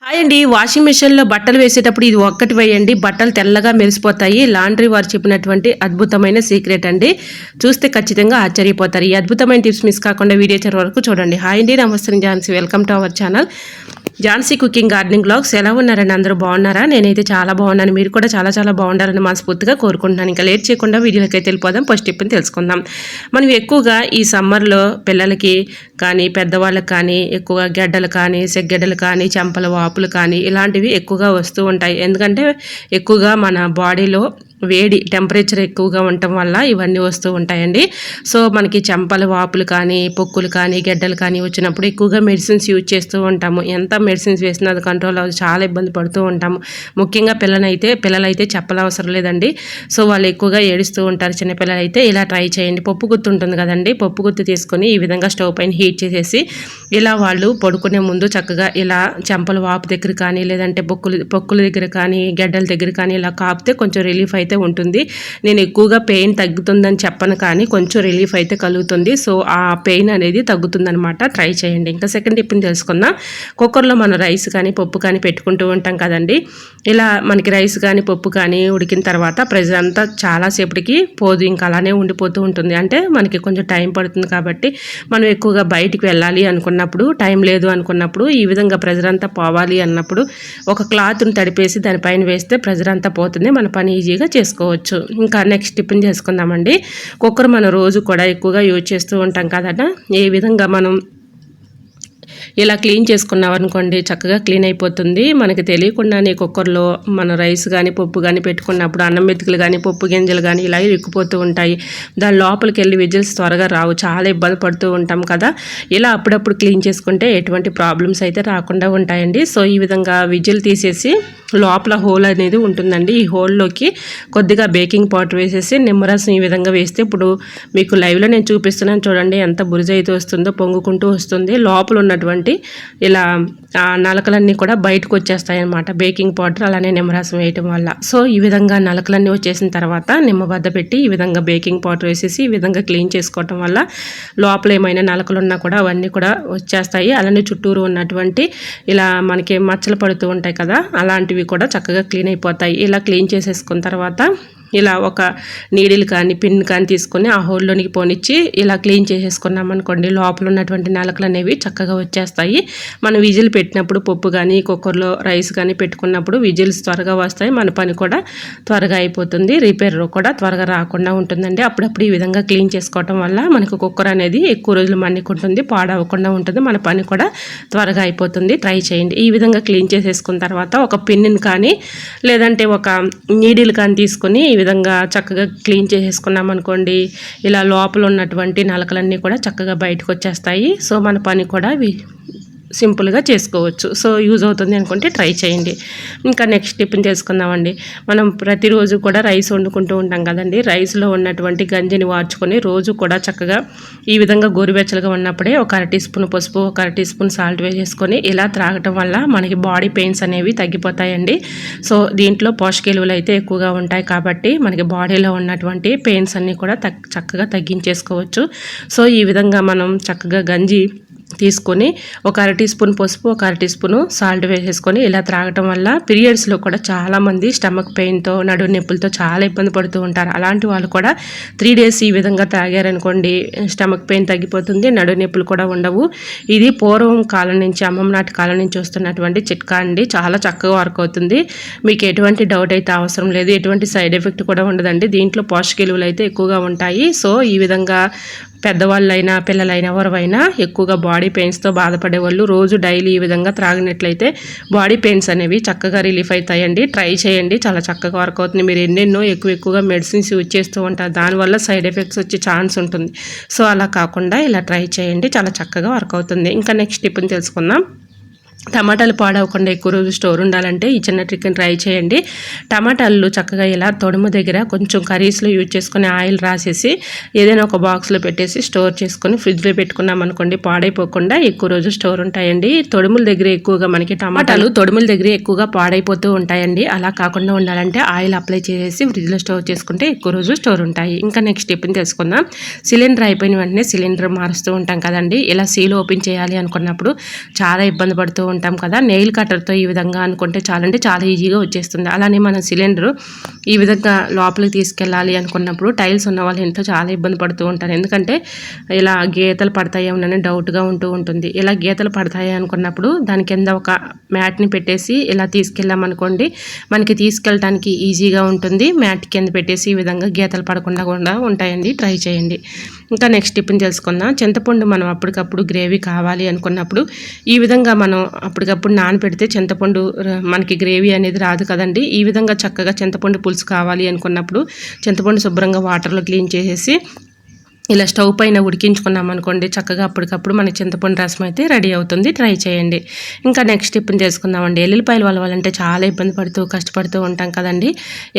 Hi అండి. Washing మిషన్‌లో బట్టలు వేసేటప్పుడు ఇది ఒక్కటి వేయండి. బట్టలు తెల్లగా మెరిసిపోతాయి. లాండ్రీ వారు చెప్పినటువంటి అద్భుతమైన సీక్రెట్ అండి. చూస్తే ఖచ్చితంగా ఆశ్చర్యపోతారు. ఈ అద్భుతమైన టిప్స్ మిస్ కాకుండా వీడియో చివరి వరకు చూడండి. హాయ్ అండి. నమస్తే, నేను Jhansi. Welcome to our channel Jhansi cooking gardening vlogs. ఎలా ఉన్నారండి? అందరూ బాగున్నారా? నేనైతే చాలా బాగున్నాను. మీరు కూడా చాలా చాలా బాగుండాలని మనస్ఫూర్తిగా కోరుకుంటున్నాను. ఇంకా లేట్ చేయకుండా వీడియోలోకి అయితే వెళ్ళిపోదాం. ఫస్ట్ టిప్ని తెలుసుకుందాం. మనం ఎక్కువగా ఈ సమ్మర్లో పిల్లలకి కానీ పెద్దవాళ్ళకి కానీ ఎక్కువగా గెడ్డలు కానీ సెగ్గెడ్డలు కానీ చెంపల వాపులు కానీ ఇలాంటివి ఎక్కువగా వస్తూ ఉంటాయి. ఎందుకంటే ఎక్కువగా మన బాడీలో వేడి టెంపరేచర్ ఎక్కువగా ఉండటం వల్ల ఇవన్నీ వస్తూ ఉంటాయండి. సో మనకి చెంపల వాపులు కానీ పొక్కులు కానీ గెడ్డలు కానీ వచ్చినప్పుడు ఎక్కువగా మెడిసిన్స్ యూజ్ చేస్తూ ఉంటాము. ఎంత మెడిసిన్స్ వేసినా అది కంట్రోల్ అవ్వదు, చాలా ఇబ్బంది పడుతూ ఉంటాము. ముఖ్యంగా పిల్లలైతే చెప్పనవసరం లేదండి. సో వాళ్ళు ఎక్కువగా ఏడుస్తూ ఉంటారు. చిన్నపిల్లలు అయితే ఇలా ట్రై చేయండి. పప్పు గుత్తి ఉంటుంది కదండి, పప్పు గుత్తి తీసుకొని ఈ విధంగా స్టవ్ పైన హీట్ చేసేసి ఇలా వాళ్ళు పడుకునే ముందు చక్కగా ఇలా చెంపల వాపు దగ్గర కానీ లేదంటే పొక్కుల దగ్గర కానీ గెడ్డల దగ్గర కానీ ఇలా కాపితే కొంచెం రిలీఫ్ అయితే ఉంటుంది. నేను ఎక్కువగా పెయిన్ తగ్గుతుందని చెప్పను, కానీ కొంచెం రిలీఫ్ అయితే కలుగుతుంది. సో ఆ పెయిన్ అనేది తగ్గుతుందనమాట. ట్రై చేయండి. ఇంకా సెకండ్ టిప్ని తెలుసుకుందాం. కుక్కర్లో మనం రైస్ కానీ పప్పు కానీ పెట్టుకుంటూ ఉంటాం కదండి. ఇలా మనకి రైస్ కానీ పప్పు కానీ ఉడికిన తర్వాత ప్రెజర్ అంతా చాలాసేపటికి పోదు, ఇంకా అలానే ఉండిపోతూ ఉంటుంది. అంటే మనకి కొంచెం టైం పడుతుంది కాబట్టి మనం ఎక్కువగా బయటికి వెళ్ళాలి అనుకున్నప్పుడు, టైం లేదు అనుకున్నప్పుడు ఈ విధంగా ప్రెజర్ అంతా పోవాలి అన్నప్పుడు ఒక క్లాత్ని తడిపేసి దానిపైన వేస్తే ప్రెజర్ అంతా పోతుంది. మన పని ఈజీగా చేసుకోవచ్చు. ఇంకా నెక్స్ట్ టిఫిన్ చేసుకుందామండి. కుక్కర్ మనం రోజు కూడా ఎక్కువగా యూజ్ చేస్తూ ఉంటాం కదా. ఏ విధంగా మనం ఇలా క్లీన్ చేసుకున్నాం అనుకోండి, చక్కగా క్లీన్ అయిపోతుంది. మనకి తెలియకుండానే కుక్కర్లో మన రైస్ కానీ పప్పు కానీ పెట్టుకున్నప్పుడు అన్నం మెతుకులు కానీ పప్పు గింజలు కానీ ఇలా ఇరుక్కుపోతూ ఉంటాయి. దాని లోపలికి వెళ్ళి విజిల్స్ త్వరగా రావు, చాలా ఇబ్బంది పడుతూ ఉంటాం కదా. ఇలా అప్పుడప్పుడు క్లీన్ చేసుకుంటే ఎటువంటి ప్రాబ్లమ్స్ అయితే రాకుండా ఉంటాయండి. సో ఈ విధంగా విజిల్ తీసేసి లోపల హోల్ అనేది ఉంటుందండి. ఈ హోల్లోకి కొద్దిగా బేకింగ్ పౌడర్ వేసేసి నిమ్మరసం ఈ విధంగా వేస్తే, ఇప్పుడు మీకు లైవ్లో నేను చూపిస్తున్నాను చూడండి ఎంత బురజ అయితే వస్తుందో, పొంగుకుంటూ వస్తుంది. లోపల ఉన్నటువంటి ఇలా నలకలన్నీ కూడా బయటకు వచ్చేస్తాయి అన్నమాట, బేకింగ్ పౌడర్ అలానే నిమ్మరసం వేయటం వల్ల. సో ఈ విధంగా నలకలన్నీ వచ్చేసిన తర్వాత నిమ్మబద్ద పెట్టి ఈ విధంగా బేకింగ్ పౌడర్ వేసేసి ఈ విధంగా క్లీన్ చేసుకోవటం వల్ల లోపల ఏమైనా నలకలు ఉన్నా కూడా అవన్నీ కూడా వచ్చేస్తాయి. అలానే చుట్టూరు ఉన్నటువంటి ఇలా మనకి మచ్చలు పడుతూ ఉంటాయి కదా, అలాంటివి కూడా చక్కగా క్లీన్ అయిపోతాయి. ఇలా క్లీన్ చేసేసుకున్న తర్వాత ఇలా ఒక నీడిల్ కానీ పిన్ కానీ తీసుకొని ఆ హోల్లోనికి పోనిచ్చి ఇలా క్లీన్ చేసేసుకున్నాం అనుకోండి, లోపల ఉన్నటువంటి నలకలు అనేవి చక్కగా వచ్చేస్తాయి. మనం విజిల్ పెట్టినప్పుడు పప్పు కానీ కుక్కర్లో రైస్ కానీ పెట్టుకున్నప్పుడు విజిల్స్ త్వరగా వస్తాయి, మన పని కూడా త్వరగా అయిపోతుంది, రిపేర్ కూడా త్వరగా రాకుండా ఉంటుందండి. అప్పుడప్పుడు ఈ విధంగా క్లీన్ చేసుకోవటం వల్ల మనకు కుక్కర్ అనేది ఎక్కువ రోజులు మన్నికుంటుంది, పాడవకుండా ఉంటుంది, మన పని కూడా త్వరగా అయిపోతుంది. ట్రై చేయండి. ఈ విధంగా క్లీన్ చేసేసుకున్న తర్వాత ఒక పిన్ని కానీ లేదంటే ఒక నీడిల్ కానీ తీసుకొని ఈ విధంగా చక్కగా క్లీన్ చేసేసుకున్నాం అనుకోండి, ఇలా లోపల ఉన్నటువంటి నలకలన్నీ కూడా చక్కగా బయటకు వచ్చేస్తాయి. సో మన పని కూడా సింపుల్గా చేసుకోవచ్చు. సో యూజ్ అవుతుంది అనుకుంటే ట్రై చేయండి. ఇంకా నెక్స్ట్ టిఫిన్ చేసుకుందామండి. మనం ప్రతిరోజు కూడా రైస్ వండుకుంటూ ఉంటాం కదండి. రైస్లో ఉన్నటువంటి గంజిని వార్చుకొని రోజు కూడా చక్కగా ఈ విధంగా గోరువెచ్చలుగా ఉన్నప్పుడే ఒక 1/2 టీ స్పూన్ పసుపు, ఒక 1/2 టీ స్పూన్ సాల్ట్ వేసేసుకొని ఇలా త్రాగటం వల్ల మనకి బాడీ పెయిన్స్ అనేవి తగ్గిపోతాయండి. సో దీంట్లో పోషక విలువలు అయితే ఎక్కువగా ఉంటాయి కాబట్టి మనకి బాడీలో ఉన్నటువంటి పెయిన్స్ అన్నీ కూడా చక్కగా తగ్గించేసుకోవచ్చు. సో ఈ విధంగా మనం చక్కగా గంజి తీసుకొని ఒక 1/2 టీ స్పూన్ పసుపు, ఒక 1/2 టీ స్పూన్ సాల్ట్ వేసేసుకొని ఇలా త్రాగటం వల్ల పీరియడ్స్లో కూడా చాలామంది స్టమక్ పెయిన్తో నడుము నొప్పులతో చాలా ఇబ్బంది పడుతూ ఉంటారు. అలాంటి వాళ్ళు కూడా 3 డేస్ ఈ విధంగా తాగారనుకోండి, స్టమక్ పెయిన్ తగ్గిపోతుంది, నడుము నొప్పులు కూడా ఉండవు. ఇది పూర్వం కాలం నుంచి, అమ్మమ్మ నాటి కాలం నుంచి వస్తున్నటువంటి చిట్కా అండి. చాలా చక్కగా వర్క్ అవుతుంది. మీకు ఎటువంటి డౌట్ అయితే అవసరం లేదు, ఎటువంటి సైడ్ ఎఫెక్ట్ కూడా ఉండదండి. దీంట్లో పోషక విలువలు అయితే ఎక్కువగా ఉంటాయి. సో ఈ విధంగా పెద్దవాళ్ళైనా పిల్లలైనా ఎవరైనా ఎక్కువగా బాడీ పెయిన్స్తో బాధపడే వాళ్ళు రోజు డైలీ ఈ విధంగా త్రాగినట్లయితే బాడీ పెయిన్స్ అనేవి చక్కగా రిలీఫ్ అవుతాయండి. ట్రై చేయండి, చాలా చక్కగా వర్క్ అవుతుంది. మీరు ఎన్నెన్నో ఎక్కువగా మెడిసిన్స్ యూజ్ చేస్తూ ఉంటారు, దానివల్ల సైడ్ ఎఫెక్ట్స్ వచ్చే ఛాన్స్ ఉంటుంది. సో అలా కాకుండా ఇలా ట్రై చేయండి, చాలా చక్కగా వర్క్ అవుతుంది. ఇంకా నెక్స్ట్ టిప్ని తెలుసుకుందాం. టమాటాలు పాడవకుండా ఎక్కువ రోజు స్టోర్ ఉండాలంటే ఈ చిన్న ట్రిక్ని ట్రై చేయండి. టమాటాలు చక్కగా ఇలా తొడుము దగ్గర కొంచెం కర్రీస్లో యూజ్ చేసుకొని ఆయిల్ రాసేసి ఏదైనా ఒక బాక్స్లో పెట్టేసి స్టోర్ చేసుకొని ఫ్రిడ్జ్లో పెట్టుకున్నాం అనుకోండి, పాడైపోకుండా ఎక్కువ రోజు స్టోర్ ఉంటాయండి. తొడుముల దగ్గర ఎక్కువగా మనకి టమాటాలు తొడుముల దగ్గర ఎక్కువగా పాడైపోతూ ఉంటాయండి. అలా కాకుండా ఉండాలంటే ఆయిల్ అప్లై చేసి ఫ్రిడ్జ్లో స్టోర్ చేసుకుంటే ఎక్కువ రోజు స్టోర్ ఉంటాయి. ఇంకా నెక్స్ట్ టిప్ని తెలుసుకుందాం. సిలిండర్ అయిపోయిన వెంటనే సిలిండర్ మారుస్తూ ఉంటాం కదండి. ఇలా సీల్ ఓపెన్ చేయాలి అనుకున్నప్పుడు చాలా ఇబ్బంది పడుతూ ఉంటాం కదా, నెయిల్ కట్టర్తో ఈ విధంగా అనుకుంటే చాలంటే చాలా ఈజీగా వచ్చేస్తుంది. అలానే మన సిలిండరు ఈ విధంగా లోపలికి తీసుకెళ్ళాలి అనుకున్నప్పుడు టైల్స్ ఉన్న వాళ్ళు ఇంట్లో చాలా ఇబ్బంది పడుతూ ఉంటారు. ఎందుకంటే ఇలా గీతలు పడతాయేమోనని డౌట్గా ఉంటూ ఉంటుంది. ఇలా గీతలు పడతాయి అనుకున్నప్పుడు దాని కింద ఒక మ్యాట్ని పెట్టేసి ఇలా తీసుకెళ్ళామనుకోండి, మనకి తీసుకెళ్ళటానికి ఈజీగా ఉంటుంది. మ్యాట్ కింద పెట్టేసి ఈ విధంగా గీతలు పడకుండా కూడా ఉంటాయండి. ట్రై చేయండి. ఇంకా నెక్స్ట్ టిప్ని తెలుసుకుందాం. చింతపండు మనం అప్పటికప్పుడు గ్రేవీ కావాలి అనుకున్నప్పుడు ఈ విధంగా మనం అప్పటికప్పుడు నానబెడితే చింతపండు మనకి గ్రేవీ అనేది రాదు కదండి. ఈ విధంగా చక్కగా చింతపండు పులుసు కావాలి అనుకున్నప్పుడు చింతపండు శుభ్రంగా వాటర్లో క్లీన్ చేసేసి ఇలా స్టవ్ పైన ఉడికించుకున్నాం అనుకోండి, చక్కగా అప్పటికప్పుడు మన చింతపండు రసం అయితే రెడీ అవుతుంది. ట్రై చేయండి. ఇంకా నెక్స్ట్ టిప్ని తెలుసుకుందామండి. ఎల్లుల్లిపాయలు వలవాలంటే చాలా ఇబ్బంది పడుతూ కష్టపడుతూ ఉంటాం కదండి.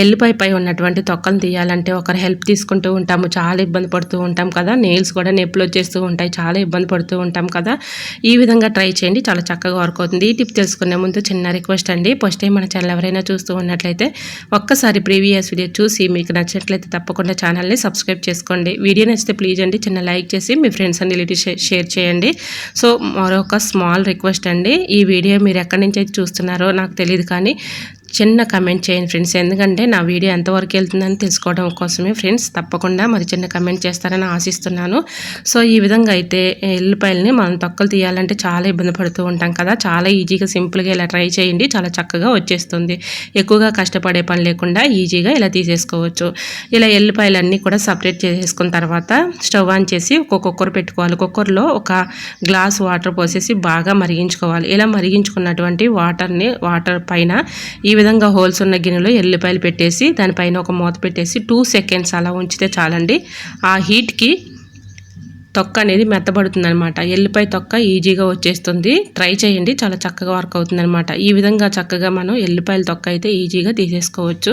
ఎల్లిపాయ పై ఉన్నటువంటి తొక్కలు తీయాలంటే ఒకరు హెల్ప్ తీసుకుంటూ ఉంటాము, చాలా ఇబ్బంది పడుతూ ఉంటాం కదా. నెయిల్స్ కూడా నొప్పులు వచ్చేస్తూ ఉంటాయి, చాలా ఇబ్బంది పడుతూ ఉంటాం కదా. ఈ విధంగా ట్రై చేయండి, చాలా చక్కగా వర్క్ అవుతుంది. ఈ టిప్ తెలుసుకునే ముందు చిన్న రిక్వెస్ట్ అండి, ఫస్ట్ టైం మన ఛానల్ ఎవరైనా చూస్తూ ఉన్నట్లయితే ఒక్కసారి ప్రీవియస్ వీడియో చూసి మీకు నచ్చినట్లయితే తప్పకుండా ఛానల్ని సబ్స్క్రైబ్ చేసుకోండి. వీడియో నచ్చితే ప్లీజ్ అండి చిన్న లైక్ చేసి మీ ఫ్రెండ్స్ అండ్ రిలేటివ్స్ షేర్ చేయండి. సో మరొక స్మాల్ రిక్వెస్ట్ అండి, ఈ వీడియో మీరు ఎక్కడి నుంచి అయితే చూస్తున్నారో నాకు తెలియదు, కానీ చిన్న కమెంట్ చేయండి ఫ్రెండ్స్. ఎందుకంటే నా వీడియో ఎంతవరకు వెళ్తుందని తెలుసుకోవడం కోసమే ఫ్రెండ్స్. తప్పకుండా మరి చిన్న కమెంట్ చేస్తారని ఆశిస్తున్నాను. సో ఈ విధంగా అయితే ఎల్లిపాయలని మనం తొక్కలు తీయాలంటే చాలా ఇబ్బంది పడుతూ ఉంటాం కదా. చాలా ఈజీగా సింపుల్గా ఇలా ట్రై చేయండి, చాలా చక్కగా వచ్చేస్తుంది. ఎక్కువగా కష్టపడే పని లేకుండా ఈజీగా ఇలా తీసేసుకోవచ్చు. ఇలా ఎల్లిపాయలన్నీ కూడా సపరేట్ చేసేసుకున్న తర్వాత స్టవ్ ఆన్ చేసి ఒక కుక్కర్ పెట్టుకోవాలి. కుక్కర్లో ఒక గ్లాస్ వాటర్ పోసేసి బాగా మరిగించుకోవాలి. ఇలా మరిగించుకున్నటువంటి వాటర్ పైన ఈ విధంగా హోల్స్ ఉన్న గిన్నెలో ఎల్లిపాయలు పెట్టేసి దానిపైన ఒక మూత పెట్టేసి 2 సెకండ్స్ అలా ఉంచితే చాలండి. ఆ హీట్కి తొక్క అనేది మెత్తబడుతుంది అనమాట. ఎల్లిపాయ తొక్క ఈజీగా వచ్చేస్తుంది. ట్రై చేయండి, చాలా చక్కగా వర్క్ అవుతుంది అనమాట. ఈ విధంగా చక్కగా మనం ఎల్లిపాయల తొక్క అయితే ఈజీగా తీసేసుకోవచ్చు.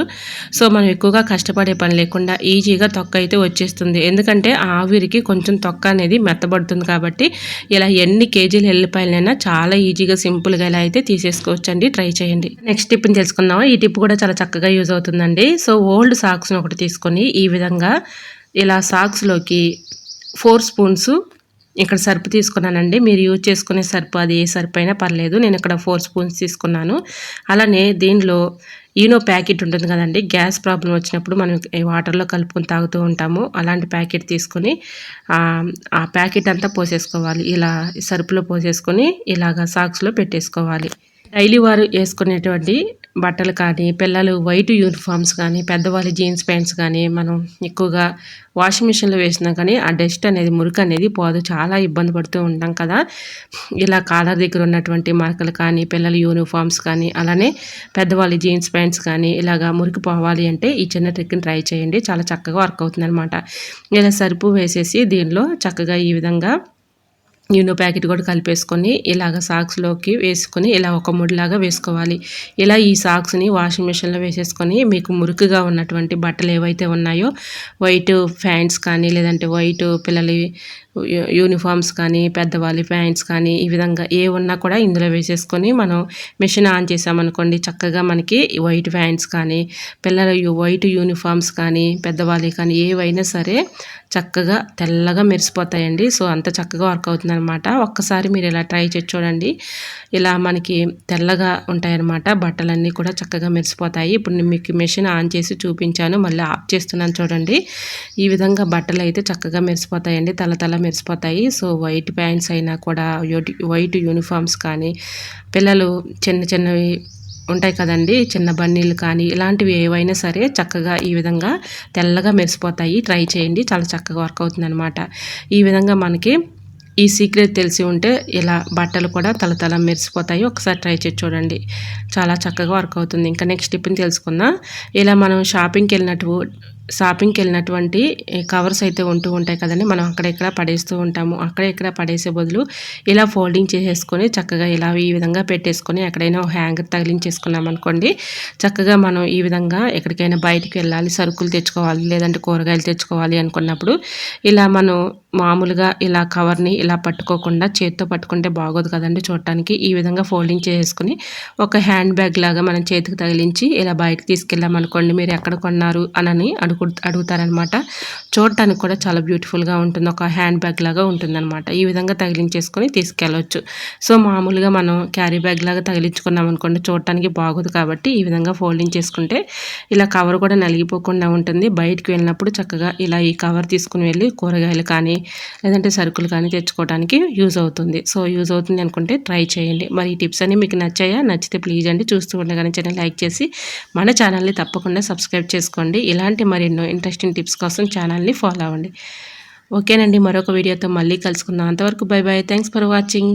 సో మనం ఎక్కువగా కష్టపడే పని లేకుండా ఈజీగా తొక్క అయితే వచ్చేస్తుంది. ఎందుకంటే ఆవిరికి కొంచెం తొక్క అనేది మెత్తబడుతుంది కాబట్టి ఇలా ఎన్ని కేజీల ఎల్లిపాయలైనా చాలా ఈజీగా సింపుల్గా ఇలా అయితే తీసేసుకోవచ్చు అండి. ట్రై చేయండి. నెక్స్ట్ టిప్ని తెలుసుకుందాం. ఈ టిప్ కూడా చాలా చక్కగా యూజ్ అవుతుందండి. సో ఓల్డ్ సాక్స్ని ఒకటి తీసుకొని ఈ విధంగా ఇలా సాక్స్లోకి 4 స్పూన్స్ ఇక్కడ సర్పు తీసుకున్నానండి. మీరు యూజ్ చేసుకునే సర్పు అది ఏ సర్పు అయినా పర్లేదు. నేను ఇక్కడ 4 స్పూన్స్ తీసుకున్నాను. అలానే దీనిలో ఈనో ప్యాకెట్ ఉంటుంది కదండి, గ్యాస్ ప్రాబ్లం వచ్చినప్పుడు మనం వాటర్లో కలుపుకొని తాగుతూ ఉంటాము. అలాంటి ప్యాకెట్ తీసుకొని ఆ ప్యాకెట్ అంతా పోసేసుకోవాలి. ఇలా సర్పులో పోసేసుకొని ఇలాగా సాక్స్లో పెట్టేసుకోవాలి. డైలీ వారు వేసుకునేటువంటి బట్టలు కానీ, పిల్లలు వైట్ యూనిఫామ్స్ కానీ, పెద్దవాళ్ళు జీన్స్ ప్యాంట్స్ కానీ మనం ఎక్కువగా వాషింగ్ మిషన్లో వేసినా కానీ ఆ డస్ట్ అనేది, మురికి అనేది పోదు. చాలా ఇబ్బంది పడుతూ ఉంటాం కదా. ఇలా కాలర్ దగ్గర ఉన్నటువంటి మరకలు కానీ, పిల్లల యూనిఫామ్స్ కానీ, అలానే పెద్దవాళ్ళ జీన్స్ ప్యాంట్స్ కానీ ఇలాగా మురికి పోవాలి అంటే ఈ చిన్న ట్రిక్ని ట్రై చేయండి, చాలా చక్కగా వర్క్ అవుతుంది అనమాట. ఇలా సరుపు వేసేసి దీనిలో చక్కగా ఈ విధంగా యూనో ప్యాకెట్ కూడా కలిపేసుకొని ఇలాగ సాక్స్లోకి వేసుకొని ఇలా ఒక ముడిలాగా వేసుకోవాలి. ఇలా ఈ సాక్స్ని వాషింగ్ మిషన్లో వేసేసుకొని మీకు మురికిగా ఉన్నటువంటి బట్టలు ఏవైతే ఉన్నాయో, వైట్ ప్యాంట్స్ కానీ, లేదంటే వైట్ పిల్లల యూనిఫామ్స్ కానీ, పెద్దవాళ్ళ ప్యాంట్స్ కానీ, ఈ విధంగా ఏ ఉన్నా కూడా ఇందులో వేసేసుకొని మనం మిషన్ ఆన్ చేసామనుకోండి, చక్కగా మనకి వైట్ ప్యాంట్స్ కానీ, పిల్లల వైట్ యూనిఫామ్స్ కానీ, పెద్దవాళ్ళవి కానీ ఏవైనా సరే చక్కగా తెల్లగా మెరిసిపోతాయండి. సో అంత చక్కగా వర్క్ అవుతుందన్నమాట. ఒక్కసారి మీరు ఇలా ట్రై చేసి చూడండి. ఇలా మనకి తెల్లగా ఉంటాయన్నమాట, బట్టలన్నీ కూడా చక్కగా మెరిసిపోతాయి. ఇప్పుడు నేను మీకు మెషిన్ ఆన్ చేసి చూపించాను, మళ్ళీ ఆఫ్ చేస్తున్నాను చూడండి. ఈ విధంగా బట్టలు అయితే చక్కగా మెరిసిపోతాయండి, తల మెరిసిపోతాయి. సో వైట్ ప్యాంట్స్ అయినా కూడా, వైట్ యూనిఫామ్స్ కానీ, పిల్లలు చిన్నవి ఉంటాయి కదండి, చిన్న బన్నీలు కానీ, ఇలాంటివి ఏవైనా సరే చక్కగా ఈ విధంగా తెల్లగా మెరిసిపోతాయి. ట్రై చేయండి, చాలా చక్కగా వర్క్ అవుతుందన్నమాట. ఈ విధంగా మనకి ఈ సీక్రెట్ తెలిసి ఉంటే ఇలా బట్టలు కూడా తల మెరిసిపోతాయి. ఒకసారి ట్రై చేసి చూడండి, చాలా చక్కగా వర్క్ అవుతుంది. ఇంకా నెక్స్ట్ టిప్ని తెలుసుకుందాం. ఇలా మనం షాపింగ్కి వెళ్ళినటువంటి కవర్స్ అయితే ఉంటూ ఉంటాయి కదండి, మనం అక్కడెక్కడ పడేస్తూ ఉంటాము. అక్కడెక్కడ పడేసే బదులు ఇలా ఫోల్డింగ్ చేసేసుకొని చక్కగా ఇలా ఈ విధంగా పెట్టేసుకొని ఎక్కడైనా హ్యాంగర్ తగిలించేసుకున్నాం అనుకోండి, చక్కగా మనం ఈ విధంగా ఎక్కడికైనా బయటికి వెళ్ళాలి, సరుకులు తెచ్చుకోవాలి, లేదంటే కూరగాయలు తెచ్చుకోవాలి అనుకున్నప్పుడు ఇలా మనం మామూలుగా ఇలా కవర్ని ఇలా పట్టుకోకుండా చేత్తో పట్టుకుంటే బాగోదు కదండి చూడటానికి. ఈ విధంగా ఫోల్డింగ్ చేసుకుని ఒక హ్యాండ్ బ్యాగ్ లాగా మనం చేతికి తగిలించి ఇలా బయటకు తీసుకెళ్ళామనుకోండి, మీరు ఎక్కడ కొన్నారు అని అడుగుతారనమాట. చూడటానికి కూడా చాలా బ్యూటిఫుల్గా ఉంటుంది, ఒక హ్యాండ్ బ్యాగ్ లాగా ఉంటుందన్నమాట. ఈ విధంగా తగిలించేసుకొని తీసుకెళ్ళవచ్చు. సో మామూలుగా మనం క్యారీ బ్యాగ్ లాగా తగిలించుకున్నాం అనుకోండి చూడటానికి బాగోదు, కాబట్టి ఈ విధంగా ఫోల్డింగ్ చేసుకుంటే ఇలా కవర్ కూడా నలిగిపోకుండా ఉంటుంది. బయటికి వెళ్ళినప్పుడు చక్కగా ఇలా ఈ కవర్ తీసుకుని వెళ్ళి కూరగాయలు కానీ లేదంటే సరుకులు కానీ తెచ్చుకోవడానికి యూజ్ అవుతుంది. సో యూజ్ అవుతుంది అనుకుంటే ట్రై చేయండి. మరి ఈ టిప్స్ అన్ని మీకు నచ్చాయా? నచ్చితే ప్లీజ్ అండి చూస్తూ ఉండగానే ఛానల్ లైక్ చేసి మన ఛానల్ని తప్పకుండా సబ్స్క్రైబ్ చేసుకోండి. ఇలాంటి మరెన్నో ఇంట్రెస్టింగ్ టిప్స్ కోసం ఛానల్ని ఫాలో అవ్వండి. ఓకేనండి, మరొక వీడియోతో మళ్ళీ కలుసుకుందాం. అంతవరకు by by. Thanks for watching.